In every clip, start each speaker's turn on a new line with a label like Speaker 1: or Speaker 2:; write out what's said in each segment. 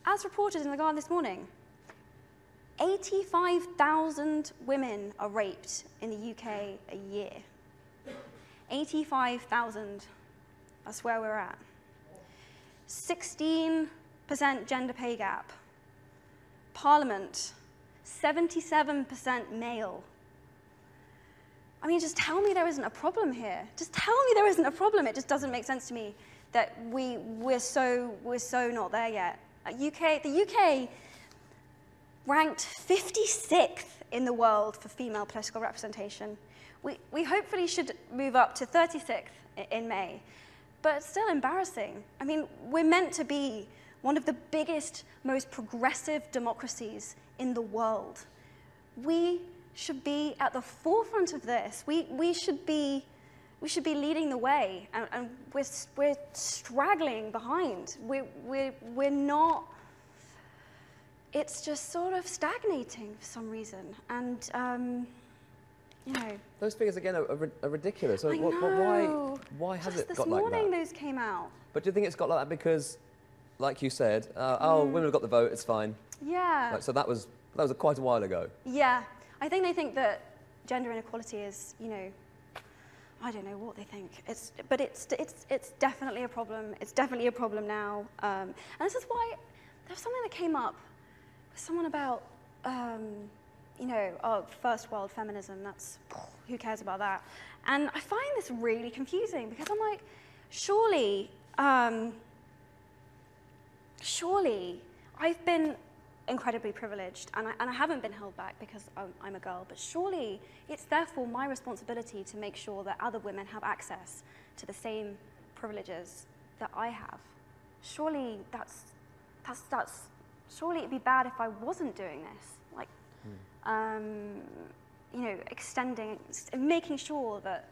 Speaker 1: as reported in The Guardian this morning, 85,000 women are raped in the UK a year. 85,000. That's where we're at. 16% gender pay gap. Parliament, 77% male. I mean, just tell me there isn't a problem here. Just tell me there isn't a problem. It just doesn't make sense to me that we're so not there yet. The UK ranked 56th in the world for female political representation. We hopefully should move up to 36th in May, but it's still embarrassing. I mean, we're meant to be one of the biggest, most progressive democracies in the world. We should be at the forefront of this. We should be leading the way, and we're straggling behind. We're not. It's just sort of stagnating for some reason, and you know. Those
Speaker 2: figures again are ridiculous.
Speaker 1: I know.
Speaker 2: Why has it got like that?
Speaker 1: Just this morning those came out.
Speaker 2: But do you think it's got like that because, like you said, oh, women have got the vote, it's fine.
Speaker 1: Yeah.
Speaker 2: Like, so that was quite a while ago.
Speaker 1: Yeah, I think they think that gender inequality is, you know, I don't know what they think. But it's definitely a problem. It's definitely a problem now. And this is why there's something that came up. Someone about, you know, oh, first world feminism. That's who cares about that? And I find this really confusing because I'm like, surely I've been incredibly privileged, and I haven't been held back because I'm a girl, but surely it's therefore my responsibility to make sure that other women have access to the same privileges that I have. Surely surely it'd be bad if I wasn't doing this. Like, you know, making sure that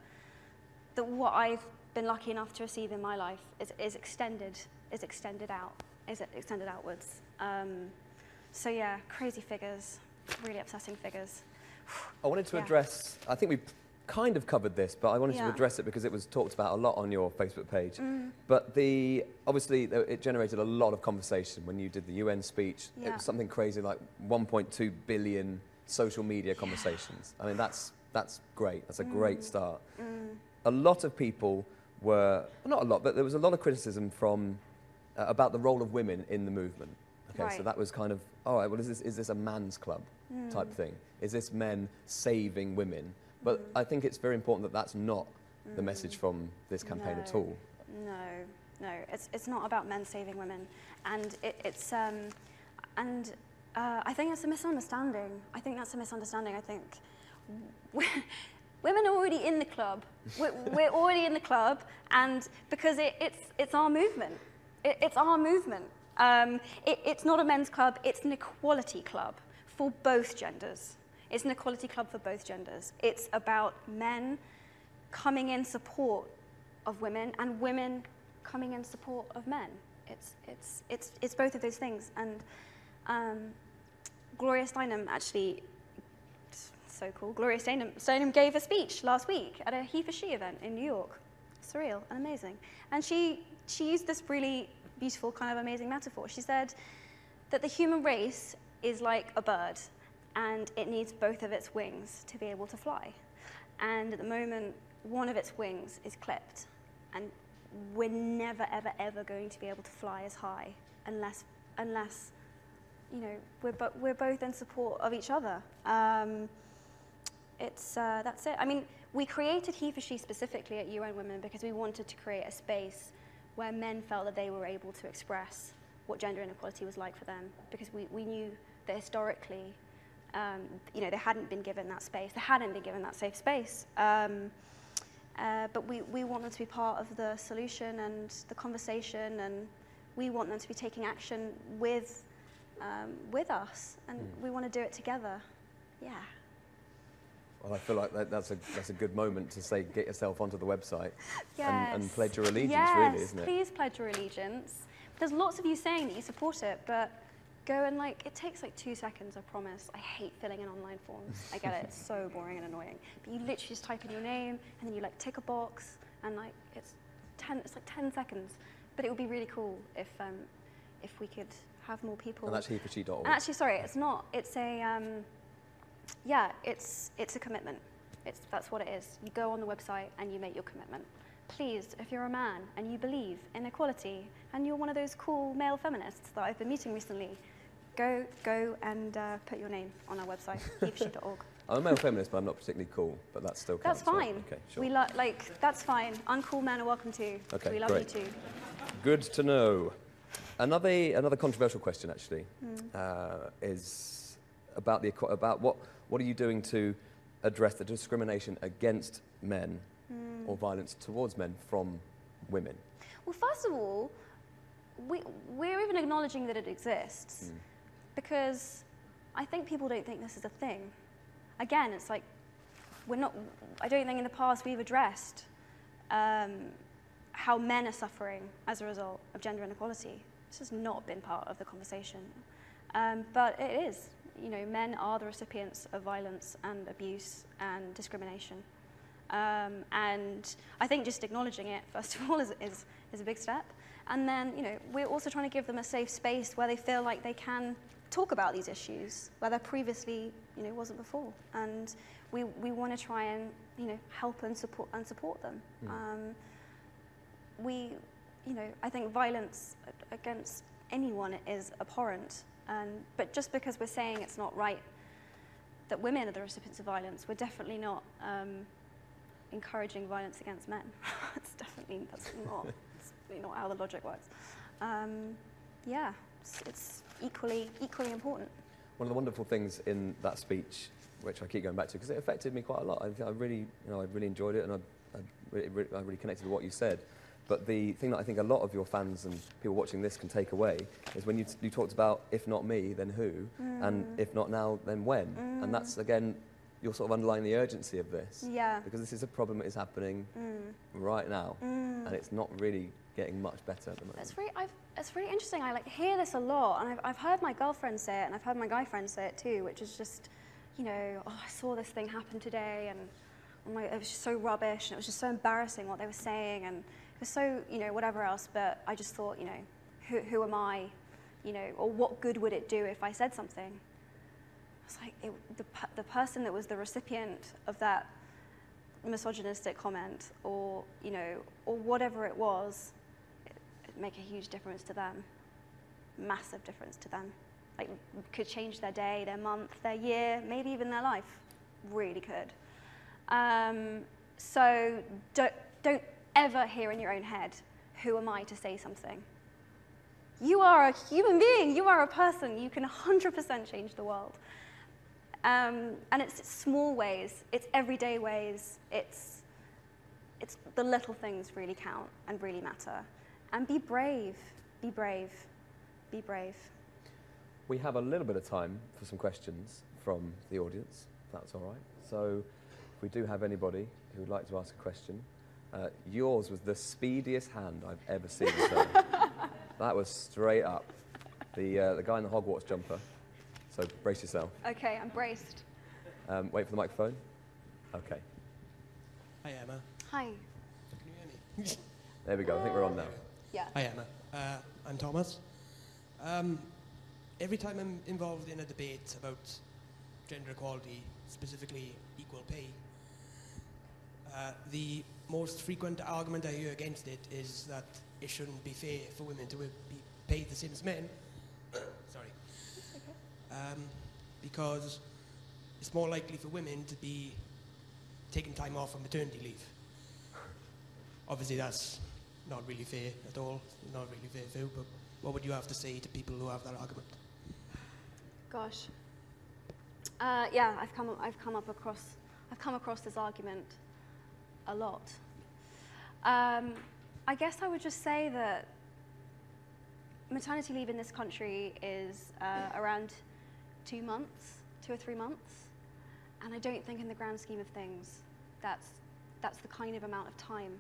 Speaker 1: what I've been lucky enough to receive in my life is extended outwards. So yeah, crazy figures, really upsetting figures.
Speaker 2: I wanted to address, I think we've kind of covered this, but I wanted to address it because it was talked about a lot on your Facebook page. But obviously it generated a lot of conversation when you did the UN speech. It was something crazy like 1.2 billion social media conversations. I mean, that's great. That's a great start. A lot of people were, not a lot, but there was a lot of criticism from about the role of women in the movement. Okay, so that was kind of, all right, well, is this a man's club type thing? Is this men saving women? But I think it's very important that that's not the message from this campaign at all.
Speaker 1: No, it's not about men saving women, and I think it's a misunderstanding. I think that's a misunderstanding. I think women are already in the club. We're already in the club, and because it's our movement. It's our movement. It's not a men's club, it's an equality club for both genders. It's an equality club for both genders. It's about men coming in support of women and women coming in support of men. It's both of those things. And Gloria Steinem actually, so cool, Gloria Steinem gave a speech last week at a HeForShe event in New York. Surreal and amazing. And she used this really beautiful, kind of amazing metaphor. She said that the human race is like a bird, and it needs both of its wings to be able to fly. And at the moment, one of its wings is clipped, and we're never, ever, ever going to be able to fly as high unless you know, we're both in support of each other. That's it. I mean, we created HeForShe specifically at UN Women because we wanted to create a space where men felt that they were able to express what gender inequality was like for them, because we knew that historically, you know, they hadn't been given that space, they hadn't been given that safe space. But we want them to be part of the solution and the conversation, and we want them to be taking action with us, and we want to do it together. Yeah.
Speaker 2: Well, I feel like that's a good moment to say, get yourself onto the website and pledge your allegiance, really, isn't it?
Speaker 1: Please pledge your allegiance. There's lots of you saying that you support it, but go and it takes like 2 seconds, I promise. I hate filling in online forms. I get it, it's so boring and annoying. But you literally just type in your name, and then you tick a box, and it's like 10 seconds. But it would be really cool if if we could have more people.
Speaker 2: And that's HeForShe.org.
Speaker 1: Actually, sorry, it's not. It's a, yeah, it's a commitment. That's what it is. You go on the website and you make your commitment. Please, if you're a man and you believe in equality and you're one of those cool male feminists that I've been meeting recently, go and put your name on our website, HeForShe.org.
Speaker 2: I'm a male feminist, but I'm not particularly cool, but that's still counts.
Speaker 1: That's fine.
Speaker 2: Right? Okay, sure.
Speaker 1: We that's fine. Uncool men are welcome too.
Speaker 2: Okay,
Speaker 1: we love
Speaker 2: great.
Speaker 1: you too.
Speaker 2: Good to know. Another controversial question, actually, is about what are you doing to address the discrimination against men or violence towards men from women?
Speaker 1: Well, first of all, we're even acknowledging that it exists because I think people don't think this is a thing. Again, it's like I don't think in the past we've addressed how men are suffering as a result of gender inequality. This has not been part of the conversation. But it is. You know, men are the recipients of violence and abuse and discrimination. And I think just acknowledging it, first of all, is a big step. And then, you know, we're also trying to give them a safe space where they feel like they can talk about these issues, where there previously, you know, wasn't before. And we want to try and, you know, help and support them. You know, I think violence against anyone is abhorrent. But just because we're saying it's not right that women are the recipients of violence, we're definitely not encouraging violence against men. That's not how the logic works. Yeah, it's equally important.
Speaker 2: One of the wonderful things in that speech, which I keep going back to, because it affected me quite a lot. I really enjoyed it, and I really connected with what you said. But the thing that I think a lot of your fans and people watching this can take away is when you talked about, if not me, then who? And if not now, then when? And that's, again, you're sort of underlining the urgency of this.
Speaker 1: Yeah.
Speaker 2: Because this is a problem that is happening right now. And it's not really getting much better at the moment.
Speaker 1: It's really interesting. I hear this a lot, and I've heard my girlfriend say it, and I've heard my guy friend say it too, which is just, you know, oh, I saw this thing happen today, and it was just so rubbish, and it was just so embarrassing what they were saying, and it was so, you know, whatever else, but I just thought, you know, who am I, you know, or what good would it do if I said something? It's like the person that was the recipient of that misogynistic comment, or, you know, or whatever it was, it'd make a huge difference to them, massive difference to them. Like, could change their day, their month, their year, maybe even their life, really could. So don't ever hear in your own head, who am I to say something? You are a human being, you are a person, you can 100% change the world. And it's small ways, it's everyday ways, it's the little things really count and really matter. And be brave, be brave, be brave.
Speaker 2: We have a little bit of time for some questions from the audience, if that's all right. So if we do have anybody who would like to ask a question, yours was the speediest hand I've ever seen, sir. That was straight up. The guy in the Hogwarts jumper. So brace yourself.
Speaker 1: Okay, I'm braced.
Speaker 2: Wait for the microphone. Okay.
Speaker 3: Hi, Emma.
Speaker 1: Hi.
Speaker 3: Can you hear me?
Speaker 2: There we go. I think we're on now.
Speaker 1: Yeah.
Speaker 3: Hi, Emma. I'm Thomas. Every time I'm involved in a debate about gender equality, specifically equal pay, the most frequent argument I hear against it is that it shouldn't be fair for women to be paid the same as men. Sorry. Because it's more likely for women to be taking time off on maternity leave. Obviously, that's not really fair at all. Not really fair, but what would you have to say to people who have that argument?
Speaker 1: Gosh. Yeah, I've come across this argument a lot. I guess I would just say that maternity leave in this country is around 2 months, 2 or 3 months, and I don't think in the grand scheme of things that's the kind of amount of time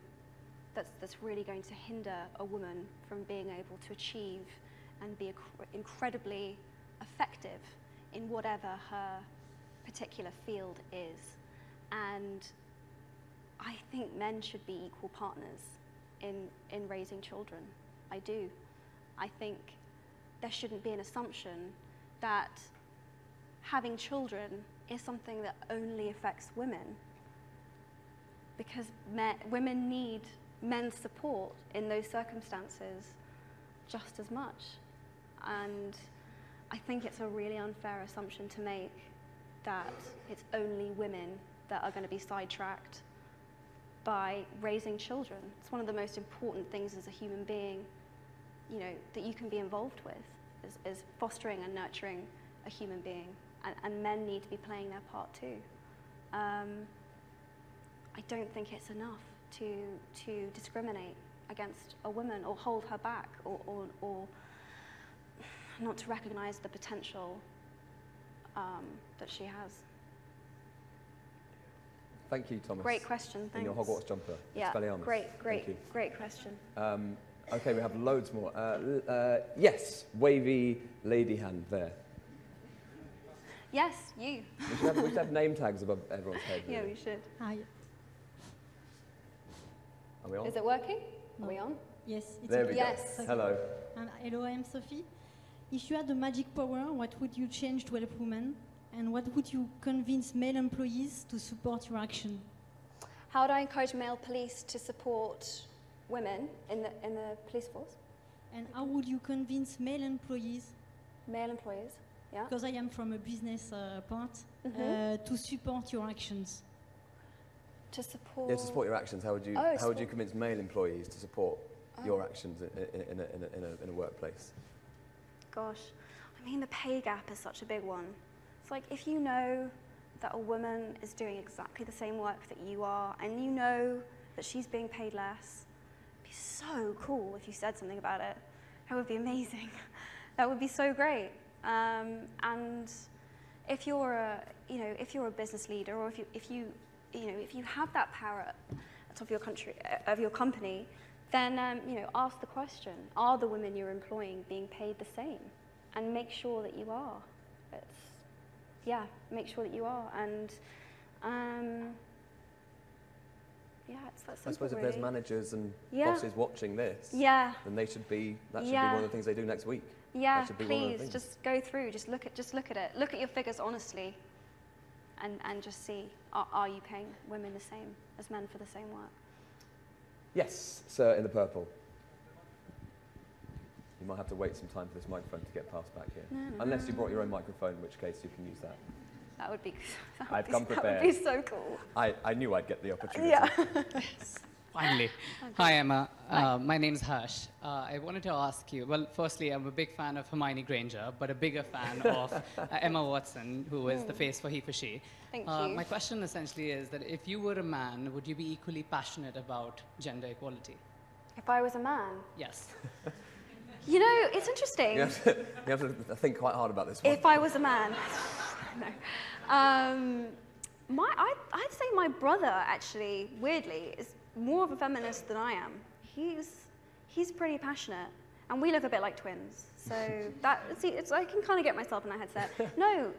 Speaker 1: that's really going to hinder a woman from being able to achieve and be incredibly effective in whatever her particular field is. And I think men should be equal partners in raising children. I do. I think there shouldn't be an assumption that having children is something that only affects women, because women need men's support in those circumstances just as much. And I think it's a really unfair assumption to make that it's only women that are going to be sidetracked by raising children. It's one of the most important things as a human being, you know, that you can be involved with, is fostering and nurturing a human being. And men need to be playing their part too. I don't think it's enough to discriminate against a woman or hold her back or not to recognize the potential that she has.
Speaker 2: Thank you, Thomas.
Speaker 1: Great question, thanks.
Speaker 2: In your Hogwarts jumper.
Speaker 1: Yeah,
Speaker 2: Expelliarmus.
Speaker 1: great question.
Speaker 2: Okay, we have loads more. Yes, wavy lady hand there.
Speaker 1: Yes, you.
Speaker 2: We should have name tags above everyone's head. Really.
Speaker 1: Yeah, we should.
Speaker 4: Hi.
Speaker 2: Are we on?
Speaker 1: Is it working?
Speaker 4: No.
Speaker 1: Are we on?
Speaker 4: Yes, it's
Speaker 2: There
Speaker 4: okay.
Speaker 2: we
Speaker 1: Yes.
Speaker 2: go. Hello.
Speaker 4: Hello, I'm Sophie. If you had a magic power, what would you change to help women? And what would you convince male employees to support your action?
Speaker 1: How do I encourage male police to support women in the police force?
Speaker 4: And how would you convince male employees,
Speaker 1: Male employees, yeah.
Speaker 4: because I am from a business part, to support your actions?
Speaker 1: To support.
Speaker 2: Yeah, to support your actions. How would you
Speaker 1: Oh,
Speaker 2: how would you convince male employees to support your actions in a workplace?
Speaker 1: Gosh, I mean, the pay gap is such a big one. It's like if you know that a woman is doing exactly the same work that you are, and you know that she's being paid less, it'd be so cool if you said something about it. That would be amazing. That would be so great. And if you're a business leader, or if you have that power at the top of your company, then ask the question: are the women you're employing being paid the same? And make sure that you are. Make sure that you are. And it's that simple.
Speaker 2: I suppose if
Speaker 1: really.
Speaker 2: there's managers and
Speaker 1: Yeah.
Speaker 2: bosses watching this,
Speaker 1: Yeah.
Speaker 2: then that should be one of the things they do next week.
Speaker 1: Yeah,
Speaker 2: That should be one of the
Speaker 1: please,
Speaker 2: things.
Speaker 1: just go through, just look at it. Look at your figures honestly, and just see, are you paying women the same as men for the same work?
Speaker 2: Yes, sir, in the purple. You might have to wait some time for this microphone to get passed back here. Unless you brought your own microphone, in which case you can use that.
Speaker 1: That would be.
Speaker 2: I've come
Speaker 1: That
Speaker 2: prepared.
Speaker 1: would be so cool.
Speaker 2: I knew I'd get the opportunity.
Speaker 1: Yeah.
Speaker 5: Finally. Hi, Emma. My name's Harsh. I wanted to ask you, well, firstly, I'm a big fan of Hermione Granger, but a bigger fan of Emma Watson, who is the face for HeForShe.
Speaker 1: Thank you.
Speaker 5: My question essentially is that if you were a man, would you be equally passionate about gender equality?
Speaker 1: If I was a man,
Speaker 5: Yes.
Speaker 1: you know, it's interesting.
Speaker 2: You have to think quite hard about this one.
Speaker 1: If I was a man, no. I'd say my brother actually, weirdly, is more of a feminist than I am. He's pretty passionate, and we look a bit like twins. So I can kind of get myself in that headset. No,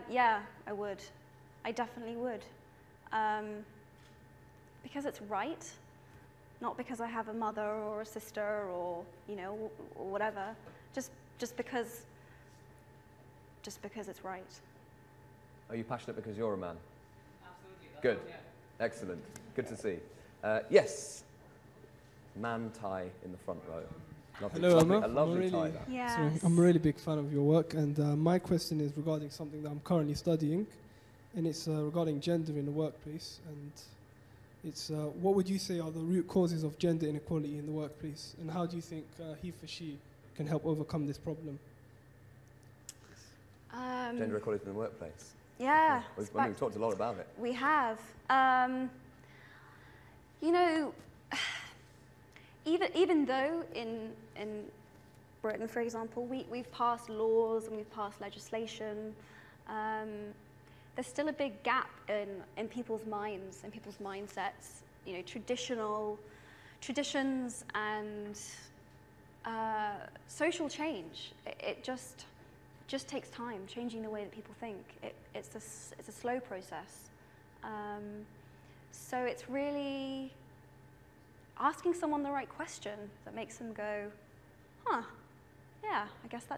Speaker 1: yeah, I would. I definitely would, because it's right, not because I have a mother or a sister or or whatever. Just because it's right.
Speaker 2: Are you passionate because you're a man? Absolutely. Good. Excellent. Good to see. Yes. Man tie in the front row. Lovely,
Speaker 6: Hello,
Speaker 2: lovely,
Speaker 6: Emma.
Speaker 2: a lovely
Speaker 6: I'm
Speaker 2: tie.
Speaker 6: really-
Speaker 2: That.
Speaker 1: Yeah.
Speaker 6: So I'm a really big fan of your work, and my question is regarding something that I'm currently studying, and it's regarding gender in the workplace. And it's what would you say are the root causes of gender inequality in the workplace, and how do you think HeForShe can help overcome this problem?
Speaker 2: Gender equality in the workplace.
Speaker 1: Yeah.
Speaker 2: We've talked a lot about it.
Speaker 1: We have. Even though in Britain, for example, we've passed laws and we've passed legislation, there's still a big gap in people's minds and people's mindsets. Traditions and social change. It just takes time, changing the way that people think. It's a slow process. So it's really asking someone the right question that makes them go, huh, yeah, I guess that